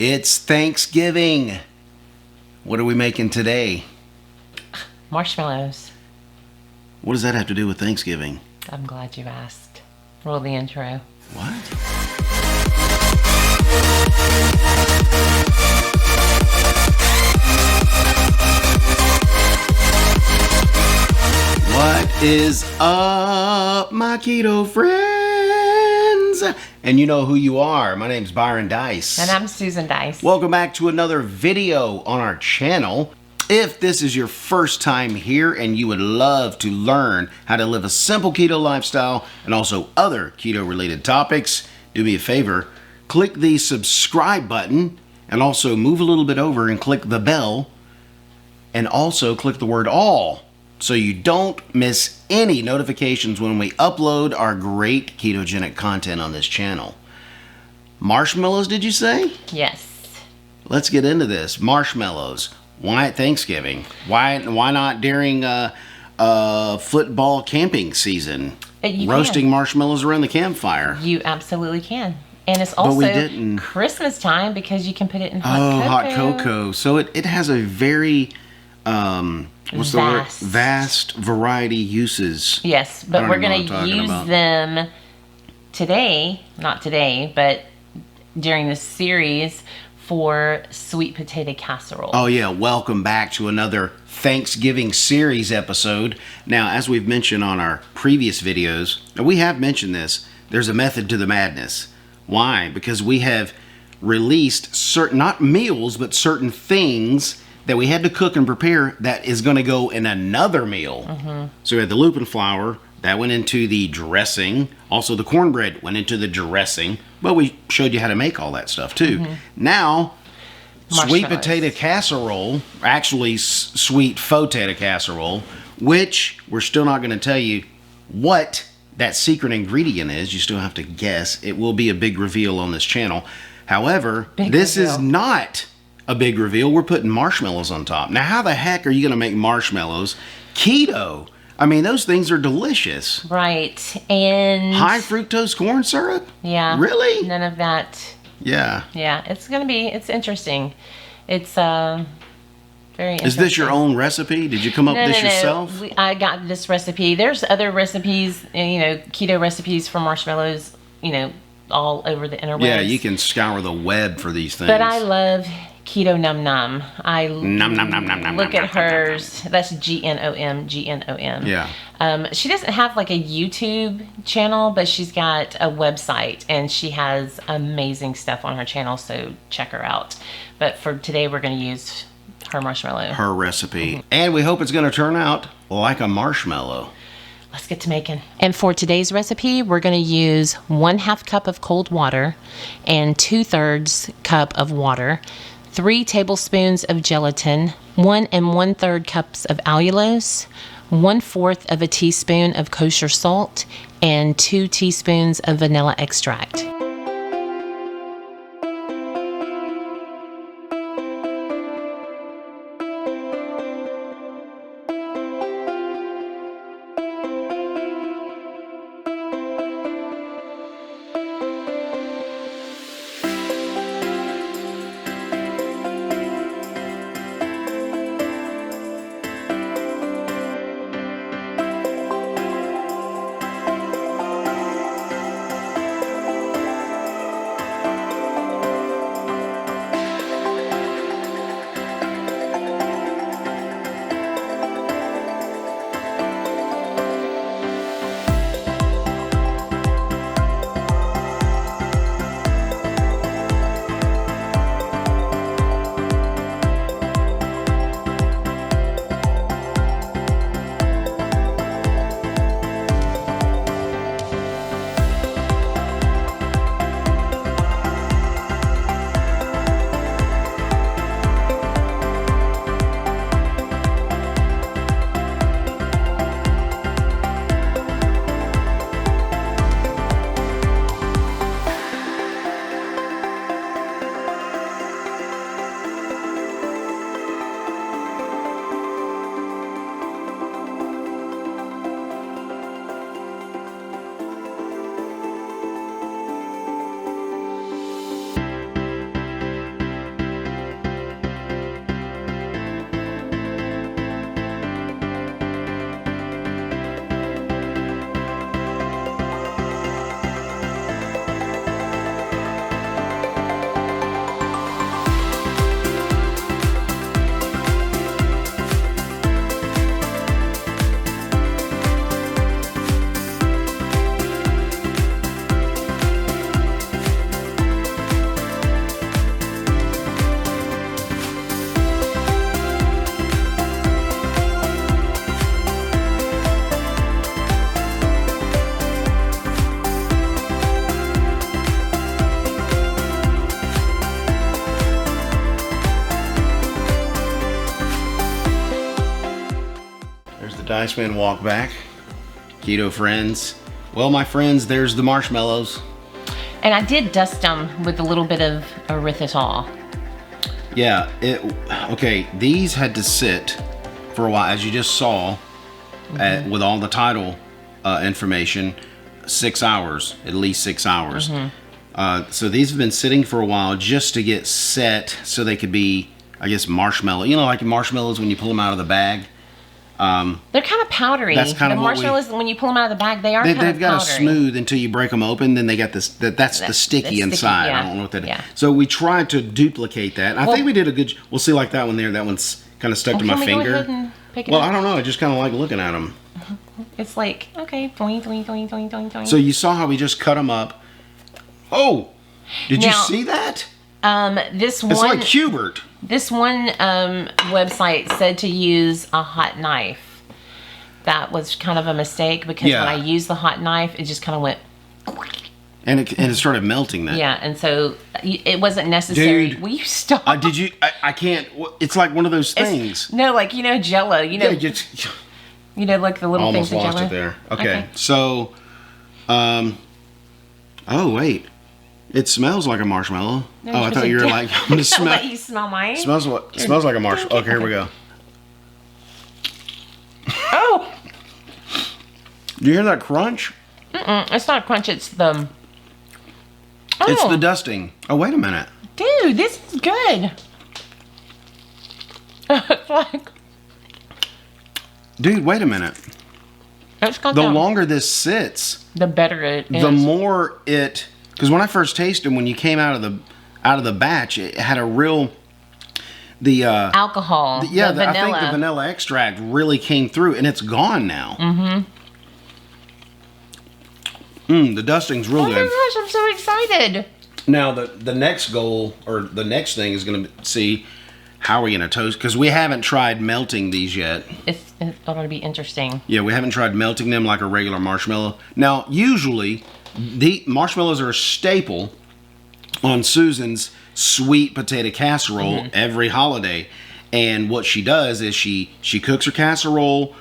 It's Thanksgiving. What are we making today? Marshmallows. What does that have to do with Thanksgiving? I'm glad you asked. Roll the intro. What? What is up, my keto friends? And you know who you are. My name's Byron Dice. And I'm Susan Dice. Welcome back to another video on our channel. If this is your first time here and you would love to learn how to live a simple keto lifestyle and also other keto related topics, do me a favor, click the subscribe button and also move a little bit over and click the bell and also click the word all so you don't miss any notifications when we upload our great ketogenic content on this channel. Marshmallows, did you say? Yes. Let's get into this. Marshmallows. Why at Thanksgiving? Why not during football camping season? Roasting marshmallows around the campfire. You absolutely can. And it's also Christmas time because you can put it in hot cocoa. Hot cocoa. So it has a very vast variety uses. Yes, but we're going to use them today, not today, but during this series for sweet potato casserole. Oh yeah, welcome back to another Thanksgiving series episode. Now, as we've mentioned on our previous videos, and we have mentioned this, there's a method to the madness. Why? Because we have released certain, not meals, but certain things that we had to cook and prepare that is going to go in another meal. So we had the lupin flour, that went into the dressing. Also the cornbread went into the dressing. But we showed you how to make all that stuff too. Now, sweet potato casserole, actually sweet potato casserole, which we're still not going to tell you what that secret ingredient is. You still have to guess. It will be a big reveal on this channel. However, this is not a big reveal. We're putting marshmallows on top. Now, how the heck are you going to make marshmallows keto? I mean, those things are delicious. Right. And high fructose corn syrup? Yeah. Really? None of that. Yeah. Yeah. It's interesting. It's very interesting. Is this your own recipe? Did you come up with this yourself? I got this recipe. There's other recipes, keto recipes for marshmallows, all over the interwebs. Yeah, you can scour the web for these things. But I love Keto Num Num. Look at hers. That's GNOM. Yeah. She doesn't have like a YouTube channel, but she's got a website and she has amazing stuff on her channel, so check her out. But for today, we're going to use her marshmallow. Her recipe. And we hope it's going to turn out like a marshmallow. Let's get to making. And for today's recipe, we're going to use 1/2 cup of cold water and 2/3 cup of water, 3 tablespoons of gelatin, 1 1/3 cups of allulose, 1/4 of a teaspoon of kosher salt, and 2 teaspoons of vanilla extract. The Dice Man walk back. Keto friends. Well, my friends, there's the marshmallows. And I did dust them with a little bit of erythritol. Yeah, okay, these had to sit for a while, as you just saw, with all the title information, 6 hours, at least 6 hours. So these have been sitting for a while just to get set so they could be, I guess, marshmallow. You know, like marshmallows when you pull them out of the bag. They're kind of powdery. That's kind of the marshmallows, when you pull them out of the bag, they are kind of powdery. They've got a smooth until you break them open. Then they got this. That's the sticky inside. Yeah. I don't know what that is. Yeah. So we tried to duplicate that. I think we did a good. We'll see, like that one there. That one's kind of stuck to my finger. Go ahead and pick it well, up? I don't know. I just kind of like looking at them. It's like, okay, doing. So you saw how we just cut them up. Oh, did you see that? It's like Hubert. This one website said to use a hot knife. That was kind of a mistake because when I used the hot knife, it just kind of went. And it started melting then. Yeah, and so it wasn't necessary. Dude, Will you stop? Did you? I can't. It's like one of those things. Like Jello. Yeah, like the little things in Jello. Almost lost it there. Okay. So, oh wait. It smells like a marshmallow. No, I thought you were like, I'm gonna smell. Let you smell mine. Smells like a marshmallow. Okay, here we go. Oh! Do you hear that crunch? It's not a crunch. It's the. Oh. It's the dusting. Oh, wait a minute. Dude, this is good. It's like. Dude, wait a minute. It's got the longer this sits, the better it is. The more it. Because when I first tasted them, when you came out of the batch, it had a real alcohol. the vanilla. I think the vanilla extract really came through, and it's gone now. The dusting's real good. Oh my gosh, I'm so excited. Now the next goal or the next thing is going to see how we're going to toast, because we haven't tried melting these yet. It's going to be interesting. Yeah, we haven't tried melting them like a regular marshmallow. Now, usually the marshmallows are a staple on Susan's sweet potato casserole every holiday. And what she does is she cooks her casserole,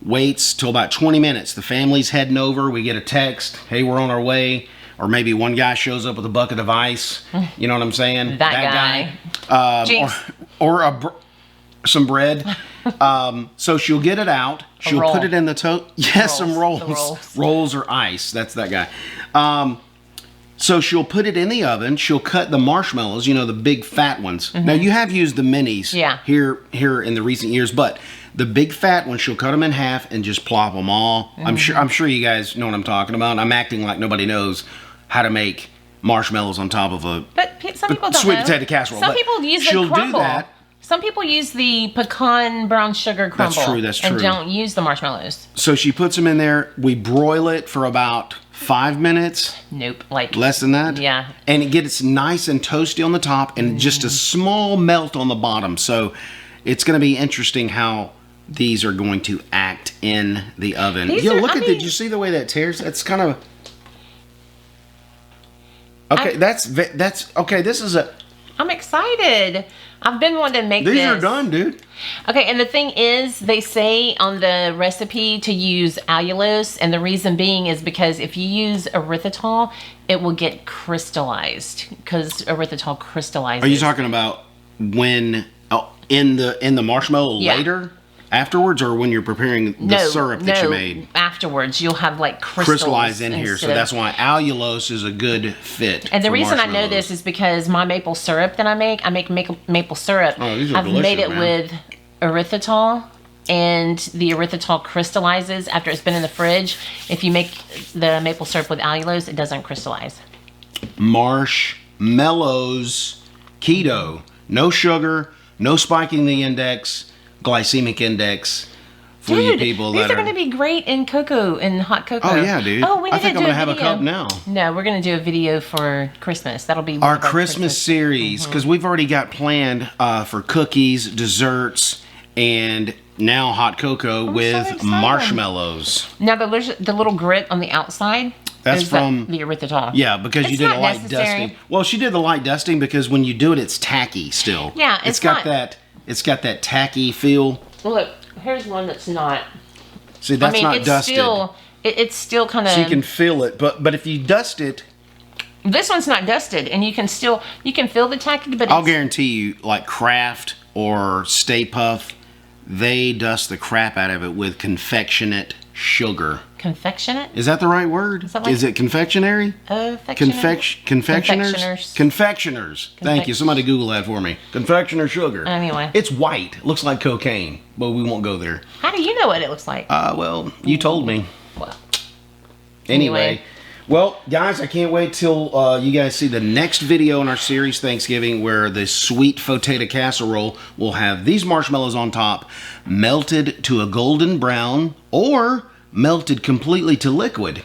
waits till about 20 minutes. The family's heading over. We get a text, hey, we're on our way. Or maybe one guy shows up with a bucket of ice. You know what I'm saying? That guy. Some bread. So she'll get it out. She'll put it in the toast. Yes, some rolls. Rolls or ice. That's that guy. So she'll put it in the oven. She'll cut the marshmallows, the big fat ones. Now, you have used the minis here in the recent years, but the big fat ones, she'll cut them in half and just plop them all. I'm sure you guys know what I'm talking about. I'm acting like nobody knows how to make marshmallows on top of a some people don't sweet know. potato casserole. Some people use the crumble. She'll do that. Some people use the pecan brown sugar crumble. That's true. And don't use the marshmallows. So she puts them in there. We broil it for about 5 minutes. Nope. Like less than that? Yeah. And it gets nice and toasty on the top and just a small melt on the bottom. So it's going to be interesting how these are going to act in the oven. Did you see the way that tears? That's kind of... Okay, that's okay. This is I'm excited. I've been wanting to make this. These are done, dude. Okay, and the thing is, they say on the recipe to use allulose, and the reason being is because if you use erythritol, it will get crystallized because erythritol crystallizes. Are you talking about when in the marshmallow later? Afterwards, or when you're preparing the syrup that you made? Afterwards. You'll have like crystallized in here. So that's why allulose is a good fit. And the reason I know this is because my maple syrup that I make maple syrup. Oh, these are I've delicious, made it man. with erythritol, and the erythritol crystallizes after it's been in the fridge. If you make the maple syrup with allulose, it doesn't crystallize. Marshmallows, keto, no sugar, no spiking the glycemic index for you people these are going to be great in cocoa, in hot cocoa. Oh yeah, dude. Oh, we need I think to I'm do gonna have a cup now. No, we're going to do a video for Christmas. That'll be our Christmas series, because we've already got planned for cookies, desserts, and now hot cocoa with marshmallows. Now the little grit on the outside. That's from the erythritol. Yeah, because you did a light dusting. Well, she did the light dusting because when you do it, it's tacky still. Yeah, it's got that tacky feel. Look, here's one that's not. See, that's not dusted. It's still kind of... So you can feel it, but if you dust it... This one's not dusted, and you can feel the tacky, but I'll guarantee you, like Kraft or Stay Puft, they dust the crap out of it with confectionate sugar. Confectionate? Is that the right word? Is it confectionery? Confectioners? Confectioners. Thank you. Somebody Google that for me. Confectioner sugar. Anyway. It's white. It looks like cocaine, but we won't go there. How do you know what it looks like? Well, you told me. Well. Anyway. Well, guys, I can't wait till you guys see the next video in our series, Thanksgiving, where the sweet potato casserole will have these marshmallows on top, melted to a golden brown, or melted completely to liquid,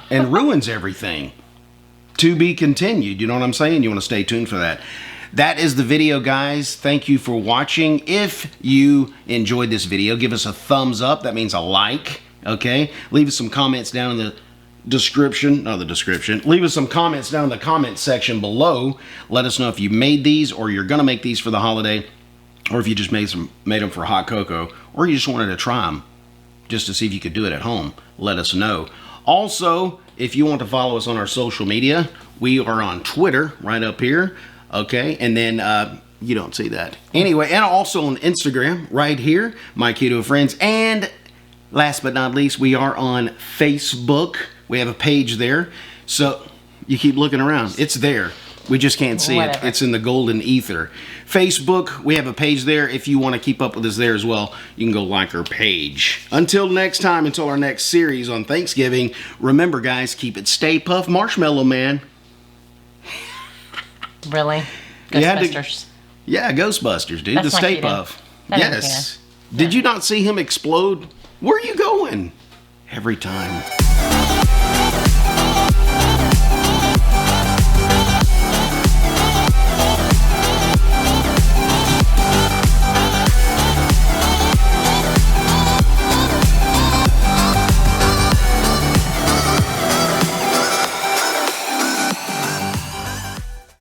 and ruins everything. To be continued, you know what I'm saying? You want to stay tuned for that. That is the video, guys. Thank you for watching. If you enjoyed this video, give us a thumbs up. That means a like, okay? Leave us some comments down in the description, leave us some comments down in the comment section below. Let us know if you made these, or you're gonna make these for the holiday, or if you just made them for hot cocoa, or you just wanted to try them just to see if you could do it at home. Let us know. Also, if you want to follow us on our social media, we are on Twitter right up here, okay? And then you don't see that anyway, and also on Instagram right here, my keto friends. And last but not least, we are on Facebook. We have a page there. So you keep looking around. It's there. We just can't see it. It's in the golden ether. Facebook, we have a page there. If you want to keep up with us there as well, you can go like our page. Until next time, until our next series on Thanksgiving, remember, guys, keep it Stay Puft Marshmallow Man. Really? Ghostbusters. Yeah, Ghostbusters, dude. The Stay Puft. Yes. Did you not see him explode? Where are you going? Every time.